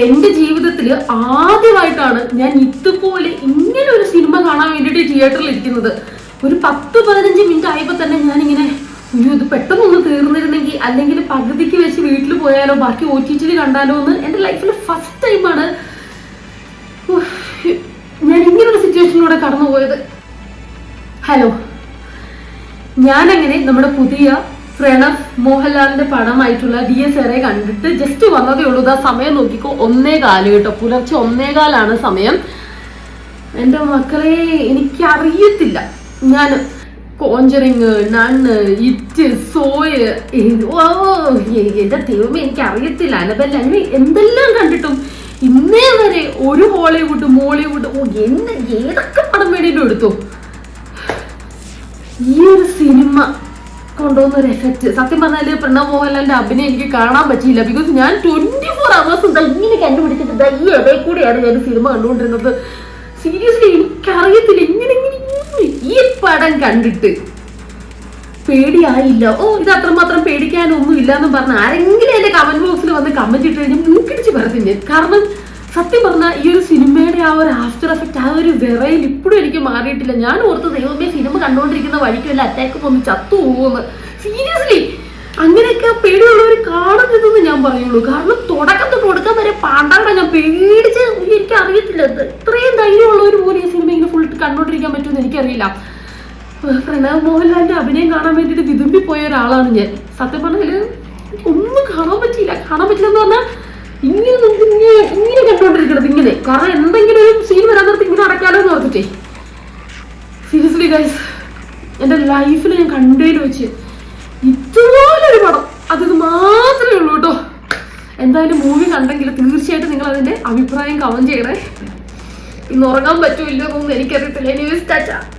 എന്റെ ജീവിതത്തിൽ ആദ്യമായിട്ടാണ് ഞാൻ ഇതുപോലെ ഇങ്ങനെ ഒരു സിനിമ കാണാൻ വേണ്ടിയിട്ട് തിയേറ്ററിൽ ഇരിക്കുന്നത്. ഒരു 10-15 മിനിറ്റ് ആയപ്പോൾ തന്നെ ഞാനിങ്ങനെ ഇത് പെട്ടെന്നൊന്ന് തീർന്നിരുന്നെങ്കിൽ, അല്ലെങ്കിൽ പകുതിക്ക് വെച്ച് വീട്ടിൽ പോയാലോ ബാക്കി OTT കണ്ടാലോ എന്ന്. എൻ്റെ ലൈഫിൽ ഫസ്റ്റ് ടൈമാണ് ഞാൻ ഇങ്ങനൊരു സിറ്റുവേഷനിലൂടെ കടന്നുപോയത്. ഹലോ, ഞാനങ്ങനെ നമ്മുടെ പുതിയ പ്രണവ് മോഹൻലാലിന്റെ പടമായിട്ടുള്ള DSR കണ്ടിട്ട് ജസ്റ്റ് വന്നതേ ഉള്ളൂ. ഇതാ സമയം നോക്കിക്കോ, 1:15 കേട്ടോ, പുലർച്ചെ 1:15 സമയം. എൻ്റെ മക്കളെ, എനിക്കറിയത്തില്ല, ഞാൻ കോഞ്ചറിങ്, നണ്ണ്, ഇറ്റ്, സോയ്, എന്റെ ദൈവമേ എനിക്കറിയത്തില്ല, അനബല്ല, അങ്ങനെ എന്തെല്ലാം കണ്ടിട്ടും ഇന്നേ വരെ ഒരു ഹോളിവുഡ് മോളിവുഡ് ഏതൊക്കെ പടം വേണ്ടിയിട്ടും എടുത്തു. ഈ ഒരു സിനിമ കൊണ്ടുവന്ന ഒരു എഫക്റ്റ്, സത്യം പറഞ്ഞാല് പ്രണവ് മോഹൻലാലിന്റെ അഭിനയം എനിക്ക് കാണാൻ പറ്റിയില്ല. ബിക്കോസ് ഞാൻ 24 hours ഇങ്ങനെ കണ്ടുപിടിച്ചിട്ട് ഈ ഇടയിൽ കൂടെയാണ് ഞാൻ സിനിമ കണ്ടുകൊണ്ടിരുന്നത്. സീരിയസ്ലി എനിക്കറിയത്തില്ല ഇങ്ങനെ ഈ പടം കണ്ടിട്ട് പേടിയായില്ല. ഇത് അത്രമാത്രം പേടിക്കാനൊന്നും ഇല്ലാന്ന് പറഞ്ഞ ആരെങ്കിലും എന്റെ കമന്റ് ബോക്സിൽ വന്ന് കമന്റ് ഇട്ട് കഴിഞ്ഞാൽ മൂക്കിടിച്ച് പറഞ്ഞില്ല. കാരണം സത്യം പറഞ്ഞാൽ ഈ ഒരു സിനിമയുടെ ആ ഒരു ആഫ്റ്റർ എഫക്റ്റ്, ആ ഒരു വിറയിൽ ഇപ്പോഴും എനിക്ക് മാറിയിട്ടില്ല. ഞാൻ ഓർത്ത് ദൈവമേ സിനിമ കണ്ടുകൊണ്ടിരിക്കുന്ന വഴിക്കല്ല അറ്റാക്ക് വന്ന് ചത്തു പോകുമെന്ന്. സീരിയസ്ലി അങ്ങനെയൊക്കെ പേടിയുള്ളവർ കാണരുതെന്ന് ഞാൻ പറയുള്ളൂ. കാരണം തുടക്കം തൊട്ട് കൊടുക്കാൻ വരെ പാണ്ടാണ് ഞാൻ പേടിച്ച്. എനിക്ക് അറിയത്തില്ല ഇത്രയും ധൈര്യമുള്ളവർ പോലും ഈ സിനിമ ഇങ്ങനെ ഫുൾ കണ്ടോണ്ടിരിക്കാൻ പറ്റുമെന്ന് എനിക്കറിയില്ല. പ്രണവ് മോഹൻലാലിന്റെ അഭിനയം കാണാൻ വേണ്ടിയിട്ട് വിതുമ്പിപ്പോയ ഒരാളാണ് ഞാൻ. സത്യം പറഞ്ഞാൽ ഒന്നും കാണാൻ പറ്റിയില്ല എന്ന് പറഞ്ഞാൽ ഇങ്ങനെ കണ്ടോണ്ടിരിക്കണത് ഇങ്ങനെ. കാരണം എന്തെങ്കിലും ഒരു സീൻ വരാൻ നേരത്ത് ഇങ്ങനെ അടക്കാലോ എന്ന് ഓർത്തിട്ടേ. സീരിയസ്ലി ഗൈസ്, എൻ്റെ ലൈഫിൽ ഞാൻ കണ്ടതിൽ വെച്ച് ഇതുപോലൊരു പടം അത് മാത്രമേ ഉള്ളൂ കേട്ടോ. എന്തായാലും മൂവി കണ്ടെങ്കിൽ തീർച്ചയായിട്ടും നിങ്ങൾ അതിന്റെ അഭിപ്രായം കമന്റ് ചെയ്യണേ. ഇന്ന് ഉറങ്ങാൻ പറ്റൂല്ലോ എന്നൊന്നും എനിക്കറിയത്തില്ല. ഇനി